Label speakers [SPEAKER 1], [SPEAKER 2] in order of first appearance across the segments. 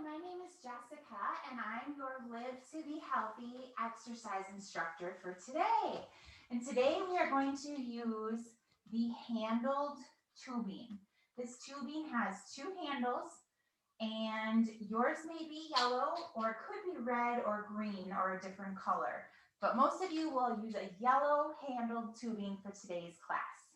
[SPEAKER 1] My name is Jessica, and I'm your Live to Be Healthy exercise instructor for today. And today we are going to use the handled tubing. This tubing has two handles, and yours may be yellow or it could be red or green or a different color. But most of you will use a yellow handled tubing for today's class.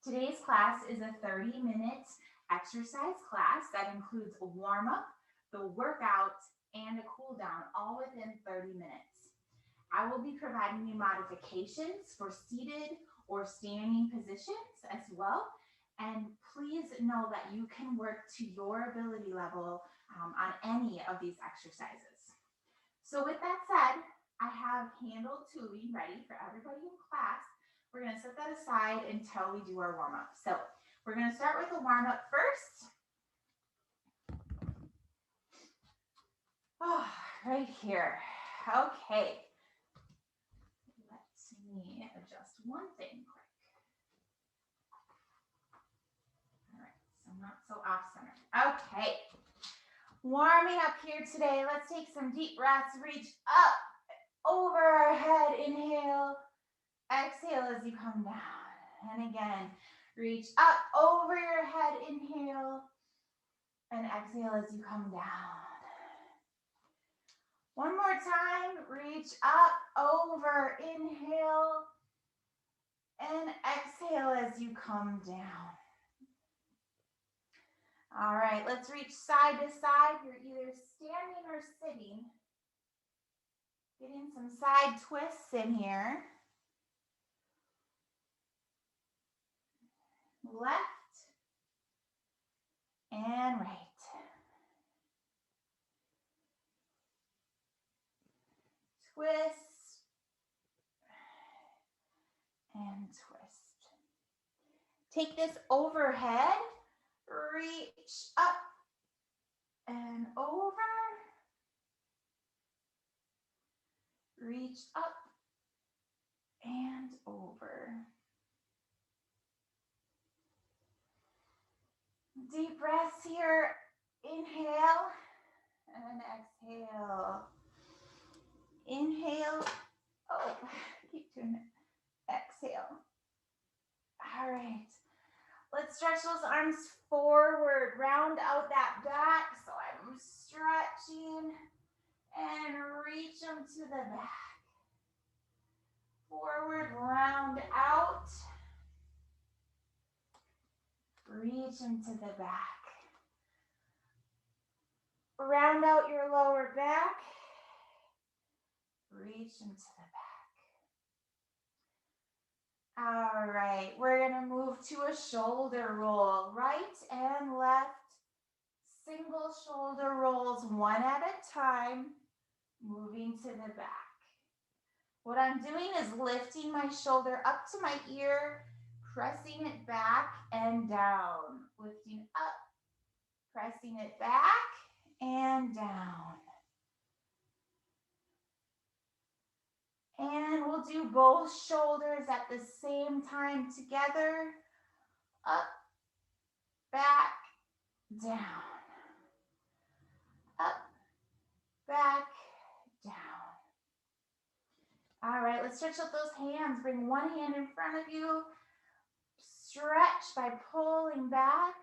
[SPEAKER 1] Today's class is a 30-minute exercise class that includes a warm-up, the workout, and a cool down, all within 30 minutes. I will be providing you modifications for seated or standing positions as well. And please know that you can work to your ability level on any of these exercises. So with that said, I have handled tubing ready for everybody in class. We're going to set that aside until we do our warm-up. So we're going to start with the warm-up first. Oh, right here. Okay. Let me adjust one thing quick. All right, so not so off-center. Okay. Warming up here today. Let's take some deep breaths. Reach up over our head. Inhale. Exhale as you come down. And again, reach up over your head. Inhale. And exhale as you come down. One more time. Reach up, over. Inhale. And exhale as you come down. All right, let's reach side to side. You're either standing or sitting. Getting some side twists in here. Left and right. Twist and twist. Take this overhead, reach up and over, reach up and over. Deep breaths here. Inhale and exhale. Inhale. Oh, keep doing it. Exhale. All right. Let's stretch those arms forward. Round out that back. So I'm stretching and reach them to the back. Forward, round out. Reach them to the back. Round out your lower back. Reach them to the back. All right, we're gonna move to a shoulder roll. Right and left, single shoulder rolls, one at a time, moving to the back. What I'm doing is lifting my shoulder up to my ear, pressing it back and down. Lifting up, pressing it back and down. And we'll do both shoulders at the same time together. Up, back, down. Up, back, down. All right, let's stretch out those hands. Bring one hand in front of you. Stretch by pulling back.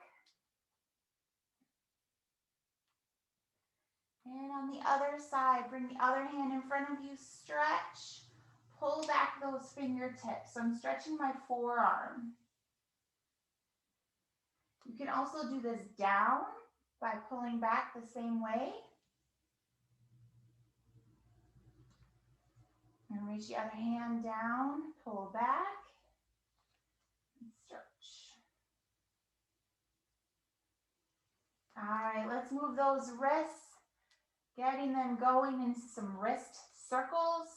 [SPEAKER 1] And on the other side, bring the other hand in front of you. Stretch. Pull back those fingertips. So I'm stretching my forearm. You can also do this down by pulling back the same way. And reach the other hand down, pull back, and stretch. All right, let's move those wrists, getting them going into some wrist circles,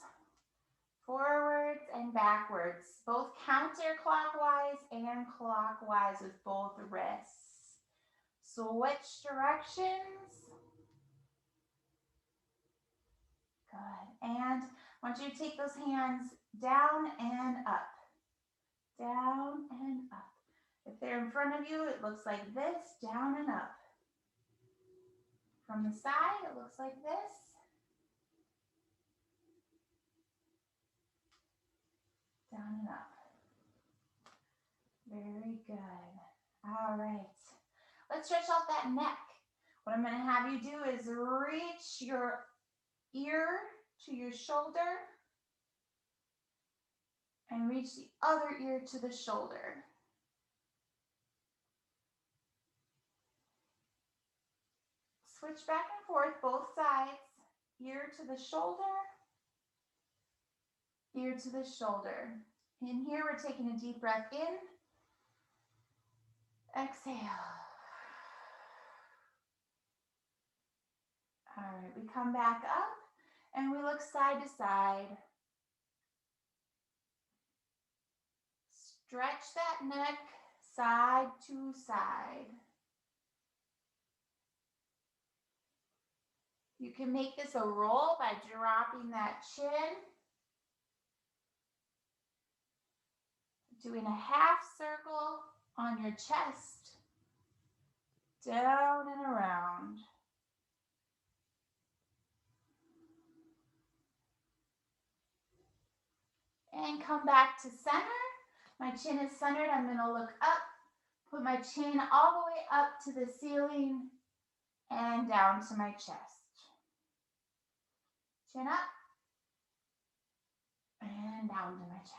[SPEAKER 1] forwards and backwards, both counterclockwise and clockwise with both wrists. Switch directions. Good. And I want you to take those hands down and up. Down and up. If they're in front of you, it looks like this, down and up. from the side, it looks like this. Down and up. Very good. All right. Let's stretch out that neck. What I'm going to have you do is reach your ear to your shoulder and reach the other ear to the shoulder. Switch back and forth, both sides. Ear to the shoulder, ear to the shoulder. In here, we're taking a deep breath in. Exhale. All right, we come back up and we look side to side. Stretch that neck side to side. You can make this a roll by dropping that chin, doing a half circle on your chest, down and around. And come back to center. My chin is centered. I'm going to look up, put my chin all the way up to the ceiling and down to my chest. Chin up and down to my chest.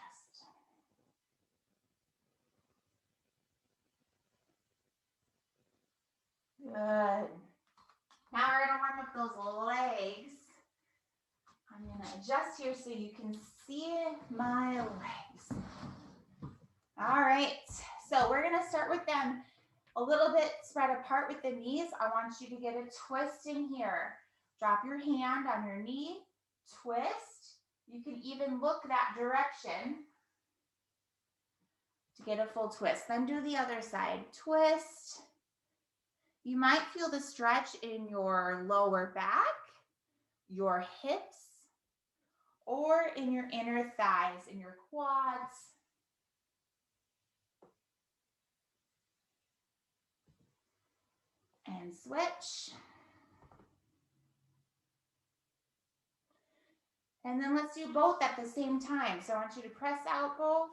[SPEAKER 1] Good. Now we're going to warm up those legs. I'm going to adjust here so you can see my legs. All right, so we're going to start with them a little bit spread apart with the knees. I want you to get a twist in here. Drop your hand on your knee, twist. You can even look that direction to get a full twist. Then do the other side, twist. You might feel the stretch in your lower back, your hips, or in your inner thighs, in your quads. And switch. And then let's do both at the same time. So I want you to press out both.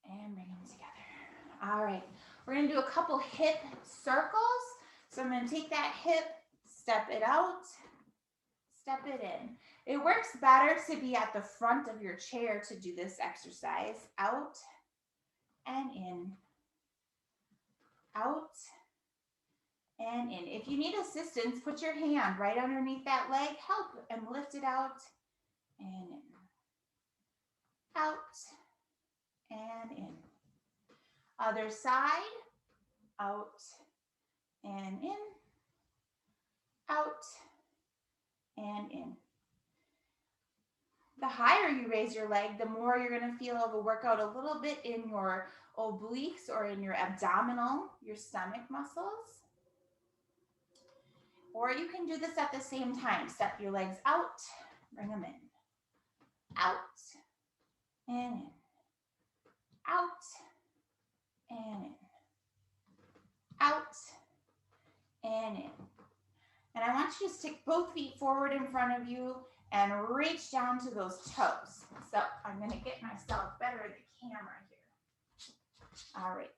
[SPEAKER 1] And bring them together. All right, we're gonna do a couple hip circles. So I'm gonna take that hip, step it out, step it in. It works better to be at the front of your chair to do this exercise. Out and in, out and in. If you need assistance, put your hand right underneath that leg, help and lift it out and in, out and in. Other side, out and in, out and in. The higher you raise your leg, the more you're going to feel of a workout a little bit in your obliques or in your abdominal, your stomach muscles. Or you can do this at the same time. Step your legs out, bring them in, out and in, out and in, out and in. And I want you to stick both feet forward in front of you and reach down to those toes. So I'm going to get myself better at the camera here. All right.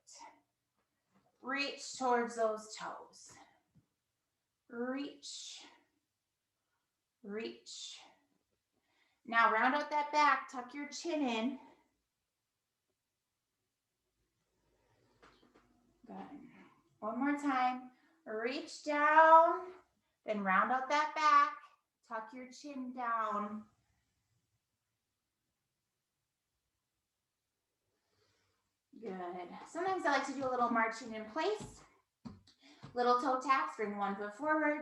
[SPEAKER 1] Reach towards those toes. Reach. Reach. Now round out that back, tuck your chin in. Good. One more time. Reach down, then round out that back. Tuck your chin down. Good. Sometimes I like to do a little marching in place. Little toe taps, bring one foot forward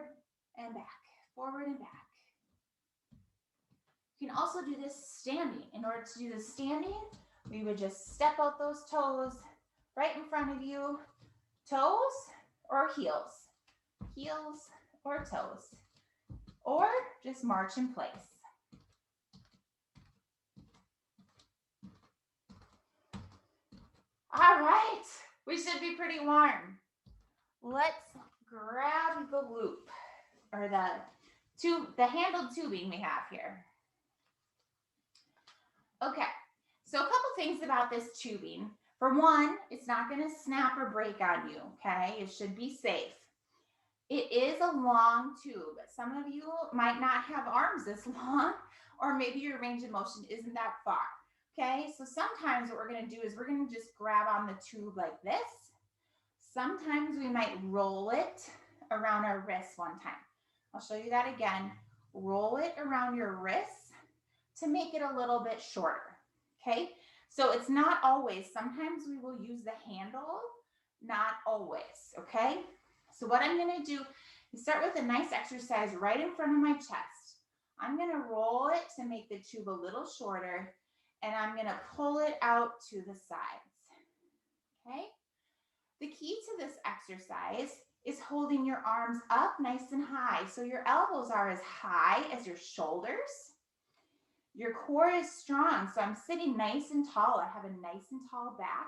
[SPEAKER 1] and back, forward and back. You can also do this standing. In order to do this standing, we would just step out those toes right in front of you. Toes or heels, heels or toes, or just march in place. All right, we should be pretty warm. Let's grab the loop or the handled tubing we have here. Okay, so a couple things about this tubing. For one, it's not going to snap or break on you, okay? It should be safe. It is a long tube. Some of you might not have arms this long, or maybe your range of motion isn't that far, okay? So sometimes what we're going to do is we're going to just grab on the tube like this. Sometimes we might roll it around our wrist one time. I'll show you that again. Roll it around your wrist to make it a little bit shorter, okay? So it's not always, sometimes we will use the handle, not always, okay? So what I'm gonna do is start with a nice exercise right in front of my chest. I'm gonna roll it to make the tube a little shorter, and I'm gonna pull it out to the sides, okay? The key to this exercise is holding your arms up nice and high. So your elbows are as high as your shoulders. Your core is strong. So I'm sitting nice and tall. I have a nice and tall back.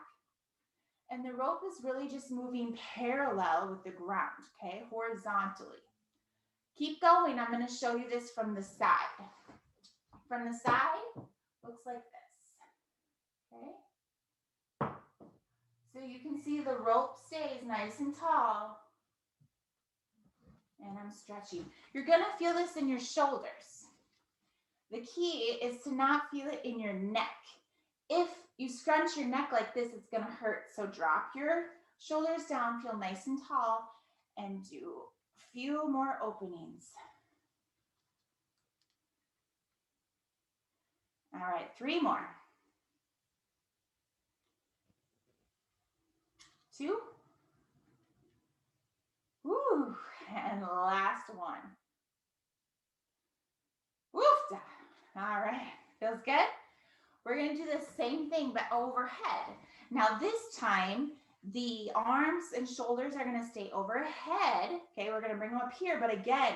[SPEAKER 1] And the rope is really just moving parallel with the ground, okay, horizontally. Keep going. I'm going to show you this from the side. From the side, looks like this, okay? So you can see the rope stays nice and tall. And I'm stretching. You're going to feel this in your shoulders. The key is to not feel it in your neck. If you scrunch your neck like this, it's going to hurt. So drop your shoulders down, feel nice and tall, and do a few more openings. All right, 3 more. 2. Woo, and last one. Woof. All right, feels good? We're going to do the same thing, but overhead. Now this time, the arms and shoulders are going to stay overhead. Okay, we're going to bring them up here, but again,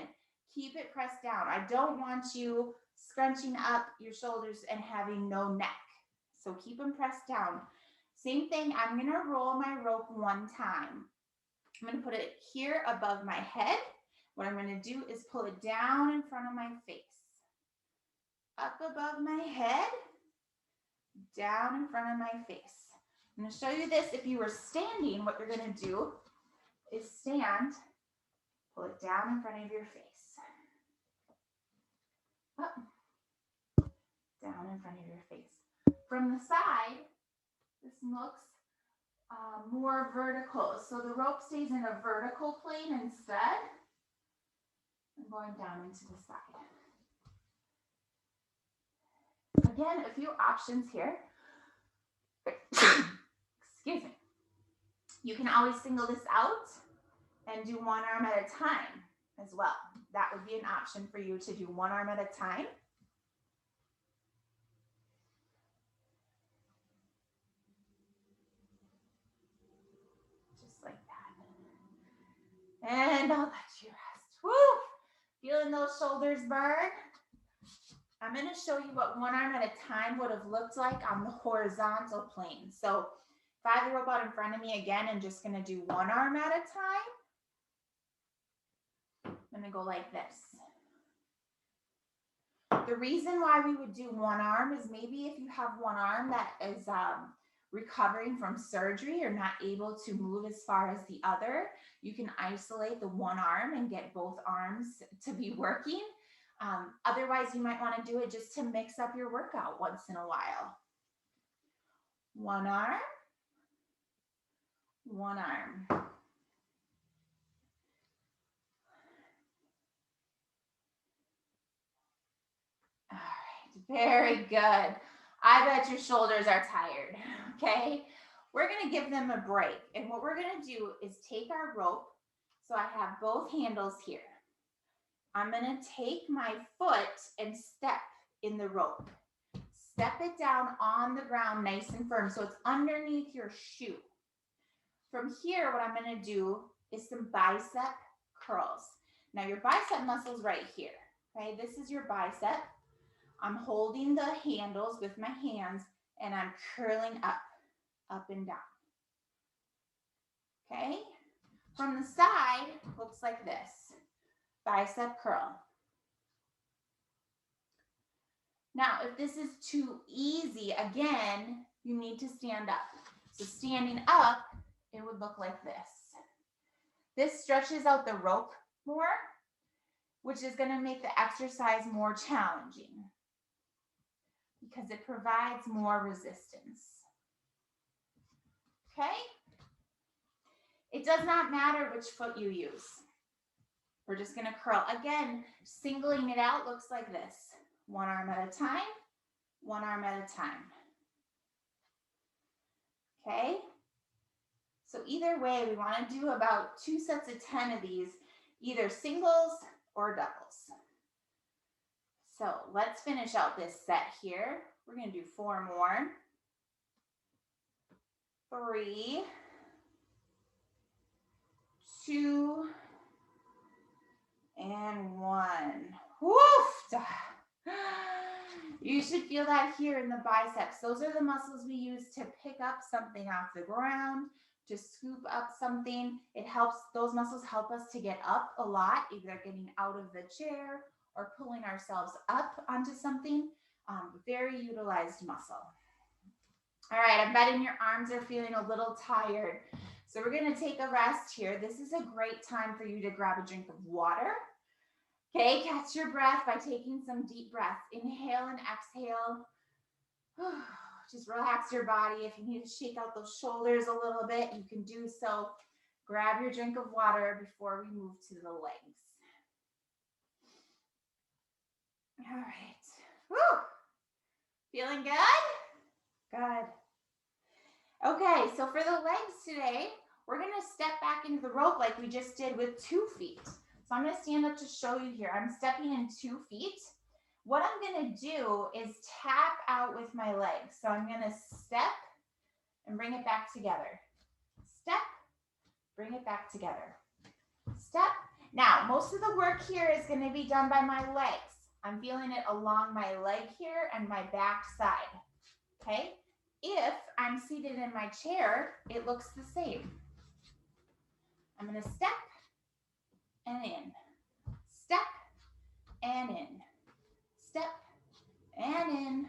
[SPEAKER 1] keep it pressed down. I don't want you scrunching up your shoulders and having no neck. So keep them pressed down. Same thing, I'm going to roll my rope one time. I'm going to put it here above my head. What I'm going to do is pull it down in front of my face. Up above my head, down in front of my face. I'm going to show you this. If you were standing, what you're going to do is stand, pull it down in front of your face. Up, down in front of your face. From the side, this looks more vertical. So the rope stays in a vertical plane instead. I'm going down into the side. Again, a few options here. Excuse me. You can always single this out and do one arm at a time as well. That would be an option for you to do one arm at a time. Just like that. And I'll let you rest. Woo! Feeling those shoulders burn? I'm going to show you what one arm at a time would have looked like on the horizontal plane. So if I have the rope out in front of me again, I'm just going to do one arm at a time. I'm going to go like this. The reason why we would do one arm is maybe if you have one arm that is recovering from surgery or not able to move as far as the other, you can isolate the one arm and get both arms to be working. Otherwise, you might want to do it just to mix up your workout once in a while. One arm, one arm. All right, very good. I bet your shoulders are tired, okay? We're gonna give them a break. And what we're gonna do is take our rope. So I have both handles here. I'm gonna take my foot and step in the rope. Step it down on the ground nice and firm so it's underneath your shoe. From here, what I'm gonna do is some bicep curls. Now your bicep muscle's right here, okay? This is your bicep. I'm holding the handles with my hands and I'm curling up and down. Okay? From the side, looks like this. Bicep curl. Now, if this is too easy, again, you need to stand up. So standing up, it would look like this. This stretches out the rope more, which is going to make the exercise more challenging because it provides more resistance. Okay? It does not matter which foot you use. We're just going to curl. Again, singling it out looks like this. One arm at a time, one arm at a time. Okay? So either way, we want to do about 2 sets of 10 of these, either singles or doubles. So let's finish out this set here. We're going to do 4 more. 3, 2, and 1. Woof! You should feel that here in the biceps. Those are the muscles we use to pick up something off the ground, to scoop up something. It helps, those muscles help us to get up a lot, either getting out of the chair or pulling ourselves up onto something. Very utilized muscle. All right, I'm betting your arms are feeling a little tired. So we're gonna take a rest here. This is a great time for you to grab a drink of water. Okay, catch your breath by taking some deep breaths. Inhale and exhale. Just relax your body. If you need to shake out those shoulders a little bit, you can do so. Grab your drink of water before we move to the legs. All right. Woo! Feeling good? Good. Okay, so for the legs today, we're going to step back into the rope like we just did with 2 feet. So I'm going to stand up to show you here. I'm stepping in 2 feet. What I'm going to do is tap out with my legs. So I'm going to step and bring it back together. Step, bring it back together. Step. Now, most of the work here is going to be done by my legs. I'm feeling it along my leg here and my back side. Okay? If I'm seated in my chair, it looks the same. I'm going to step and in. Step and in. Step and in.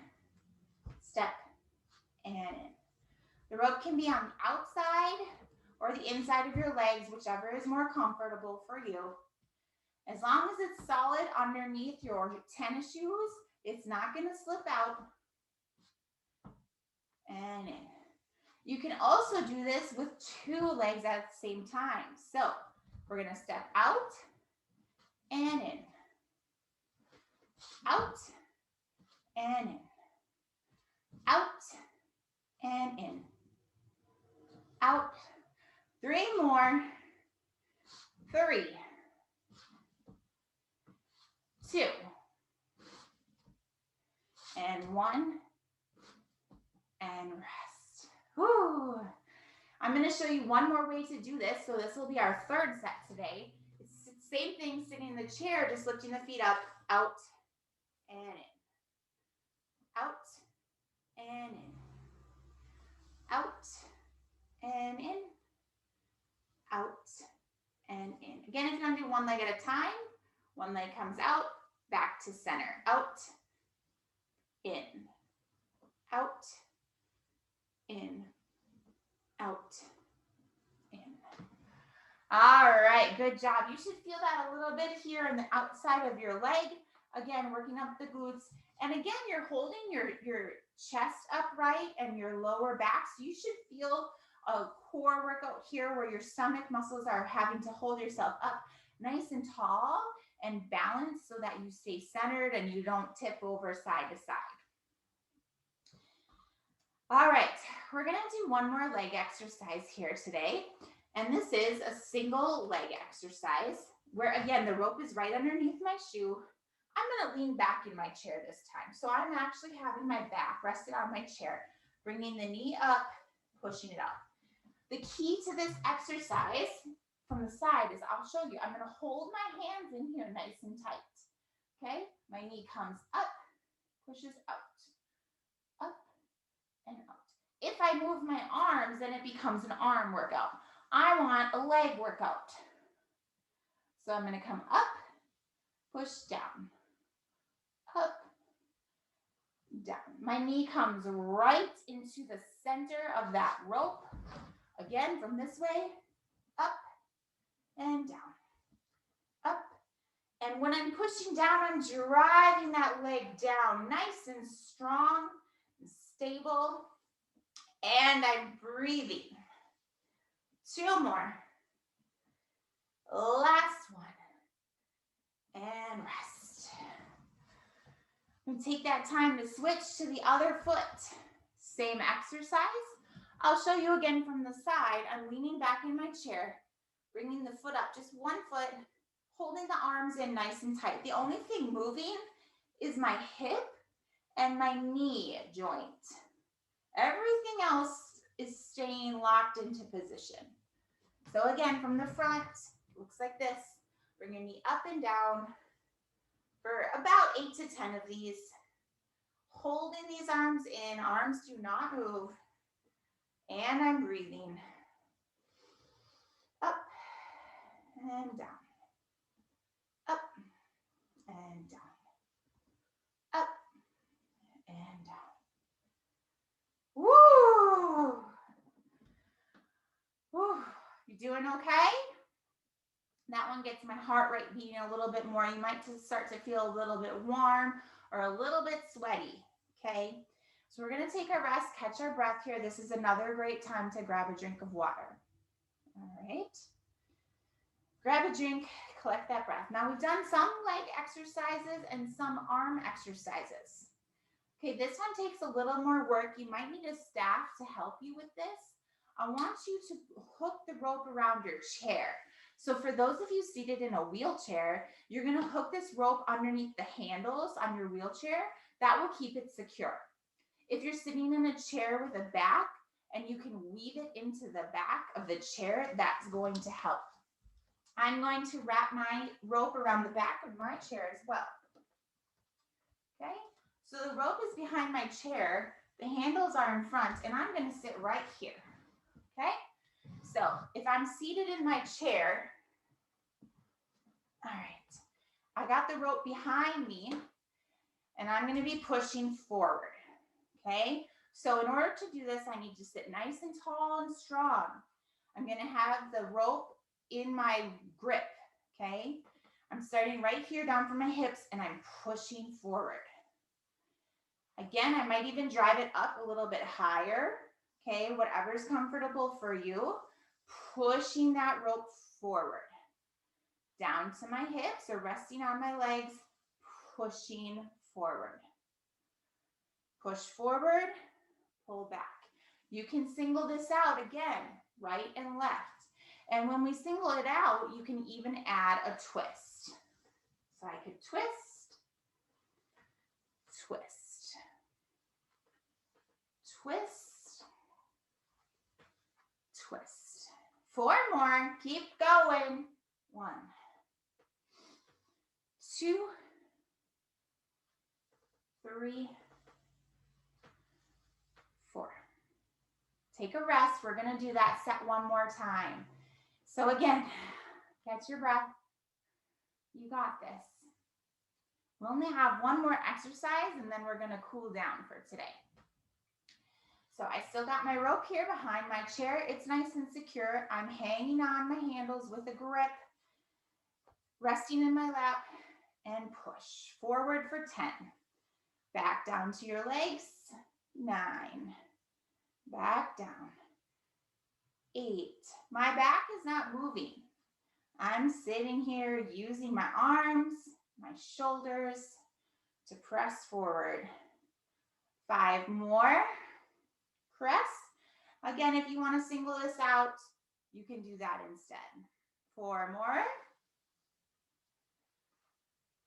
[SPEAKER 1] Step and in. The rope can be on the outside or the inside of your legs, whichever is more comfortable for you. As long as it's solid underneath your tennis shoes, it's not going to slip out. And in. You can also do this with 2 legs at the same time. So we're going to step out and in. Out and in. Out and in. Out. 3 more. 3. 2. And 1. And rest. Whew. I'm going to show you one more way to do this. So this will be our 3rd set today. It's the same thing, sitting in the chair, just lifting the feet up, out and in. Out and in. Out and in. Out and in. Again, if you're going to do 1 leg at a time, 1 leg comes out, back to center. Out, in. Out, in. Out, in. All right, good job. You should feel that a little bit here on the outside of your leg. Again, working up the glutes. And again, you're holding your chest upright and your lower back. So you should feel a core workout here where your stomach muscles are having to hold yourself up nice and tall and balanced so that you stay centered and you don't tip over side to side. All right, we're going to do 1 more leg exercise here today. And this is a single leg exercise where, again, the rope is right underneath my shoe. I'm going to lean back in my chair this time. So I'm actually having my back rested on my chair, bringing the knee up, pushing it up. The key to this exercise from the side is, I'll show you, I'm going to hold my hands in here nice and tight. Okay, my knee comes up, pushes out, up and out. If I move my arms, then it becomes an arm workout. I want a leg workout. So I'm going to come up, push down, up, down. My knee comes right into the center of that rope. Again, from this way, up and down, up. And when I'm pushing down, I'm driving that leg down, nice and strong, and stable. And I'm breathing. 2 more. Last one. And rest. And take that time to switch to the other foot. Same exercise. I'll show you again from the side. I'm leaning back in my chair, bringing the foot up, just one foot, holding the arms in nice and tight. The only thing moving is my hip and my knee joint. Everything else is staying locked into position. So again, from the front, looks like this. Bring your knee up and down for about 8 to 10 of these. Holding these arms in, arms do not move. And I'm breathing. Up and down. Up and down. Up and down. Woo! Woo! You doing okay? That one gets my heart rate beating a little bit more. You might just start to feel a little bit warm or a little bit sweaty, okay? So we're gonna take a rest, catch our breath here. This is another great time to grab a drink of water. All right. Grab a drink, collect that breath. Now we've done some leg exercises and some arm exercises. Okay, this one takes a little more work. You might need a staff to help you with this. I want you to hook the rope around your chair. So for those of you seated in a wheelchair, you're going to hook this rope underneath the handles on your wheelchair. That will keep it secure. If you're sitting in a chair with a back and you can weave it into the back of the chair, that's going to help. I'm going to wrap my rope around the back of my chair as well. Okay, so the rope is behind my chair, the handles are in front, and I'm going to sit right here. Okay, so if I'm seated in my chair, all right, I got the rope behind me, and I'm going to be pushing forward. Okay, so in order to do this, I need to sit nice and tall and strong. I'm going to have the rope in my grip. Okay, I'm starting right here down from my hips, and I'm pushing forward. Again, I might even drive it up a little bit higher. Okay, whatever's comfortable for you. Pushing that rope forward. Down to my hips or resting on my legs, pushing forward. Push forward, pull back. You can single this out again, right and left. And when we single it out, you can even add a twist. So I could twist, twist, twist, twist. 4 more, keep going. 1, 2, 3, 4. Take a rest. We're going to do that set one more time. So again, catch your breath. You got this. We only have one more exercise and then we're going to cool down for today. So I still got my rope here behind my chair. It's nice and secure. I'm hanging on my handles with a grip, resting in my lap, and push forward for 10. Back down to your legs. 9. Back down. 8. My back is not moving. I'm sitting here using my arms, my shoulders to press forward. 5 more. Press. Again, if you want to single this out, you can do that instead. 4 more.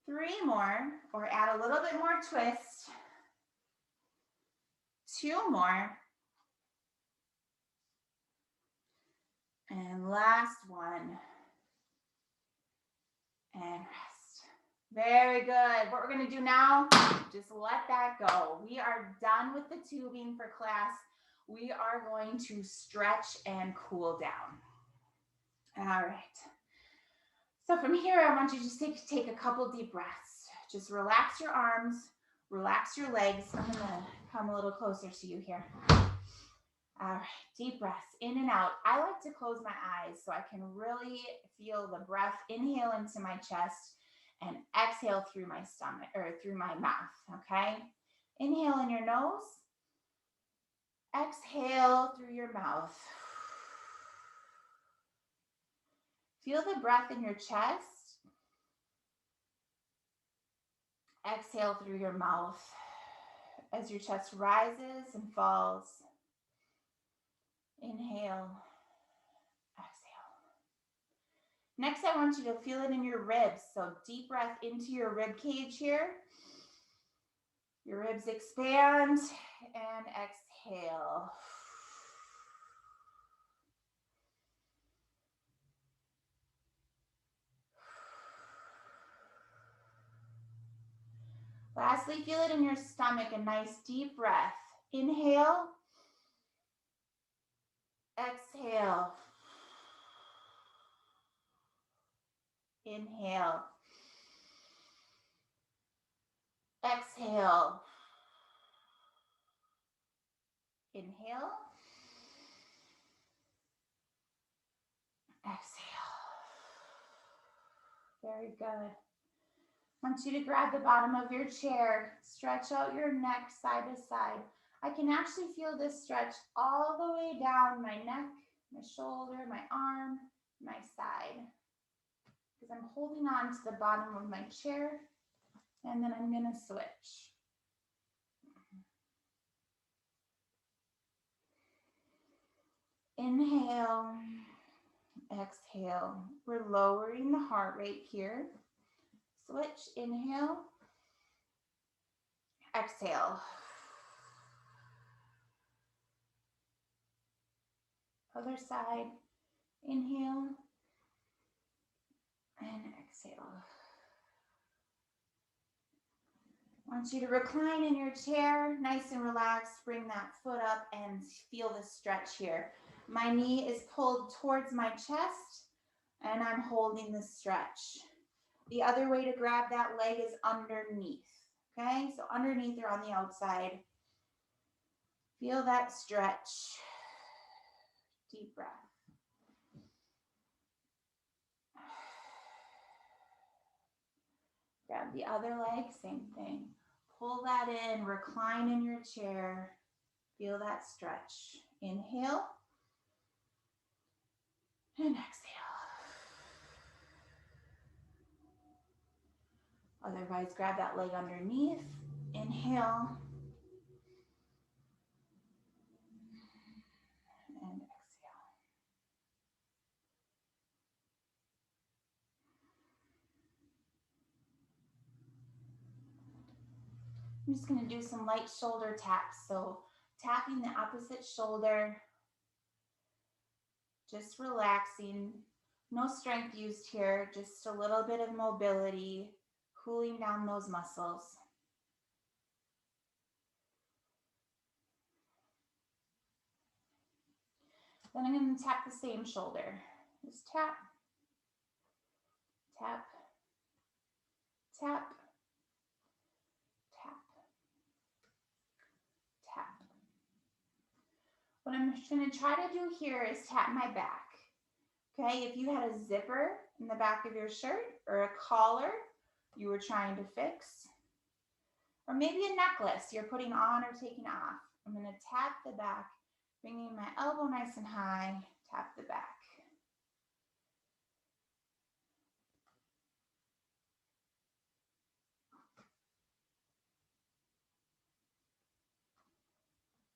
[SPEAKER 1] 3 more, or add a little bit more twist. 2 more. And last one. And rest. Very good. What we're going to do now, just let that go. We are done with the tubing for class. We are going to stretch and cool down. All right. So from here, I want you to just take a couple deep breaths. Just relax your arms, relax your legs. I'm gonna come a little closer to you here. All right, deep breaths in and out. I like to close my eyes so I can really feel the breath inhale into my chest and exhale through my stomach or through my mouth, okay? Inhale in your nose, exhale through your mouth. Feel the breath in your chest. Exhale through your mouth as your chest rises and falls. Inhale, exhale. Next, I want you to feel it in your ribs. So deep breath into your rib cage here. Your ribs expand and exhale. Lastly, feel it in your stomach, a nice deep breath. Inhale, exhale. Inhale, exhale. Inhale, exhale. Very good. I want you to grab the bottom of your chair, stretch out your neck side to side. I can actually feel this stretch all the way down my neck, my shoulder, my arm, my side. Because I'm holding on to the bottom of my chair, and then I'm gonna switch. Inhale, exhale. We're lowering the heart rate here. Switch, inhale, exhale. Other side, inhale and exhale. I want you to recline in your chair, nice and relaxed. Bring that foot up and feel the stretch here. My knee is pulled towards my chest and I'm holding the stretch. The other way to grab that leg is underneath, okay? So underneath or on the outside. Feel that stretch. Deep breath. Grab the other leg, same thing. Pull that in, recline in your chair. Feel that stretch. Inhale and exhale. Otherwise, grab that leg underneath. Inhale and exhale. I'm just going to do some light shoulder taps. So tapping the opposite shoulder, just relaxing. No strength used here, just a little bit of mobility, cooling down those muscles. Then I'm going to tap the same shoulder. Just tap, tap, tap, tap, tap. What I'm going to try to do here is tap my back. Okay, if you had a zipper in the back of your shirt or a collar you were trying to fix, or maybe a necklace you're putting on or taking off, I'm going to tap the back, bringing my elbow nice and high, tap the back.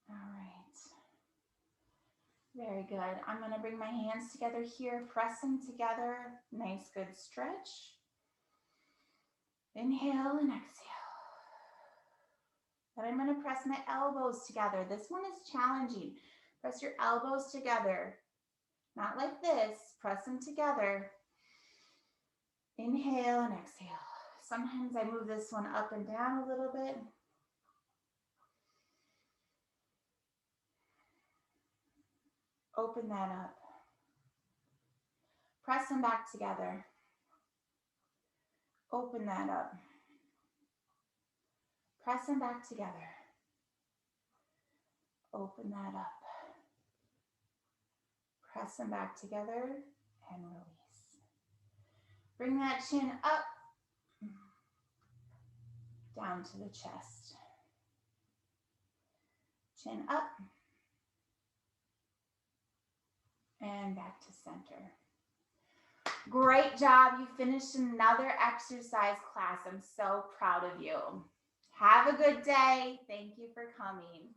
[SPEAKER 1] All right. Very good. I'm going to bring my hands together here, press them together. Nice, good stretch. Inhale and exhale. Then I'm going to press my elbows together. This one is challenging. Press your elbows together. Not like this. Press them together. Inhale and exhale. Sometimes I move this one up and down a little bit. Open that up. Press them back together. Open that up. Press them back together. Open that up. Press them back together and release. Bring that chin up, down to the chest. Chin up, and back to center. Great job. You finished another exercise class. I'm so proud of you. Have a good day. Thank you for coming.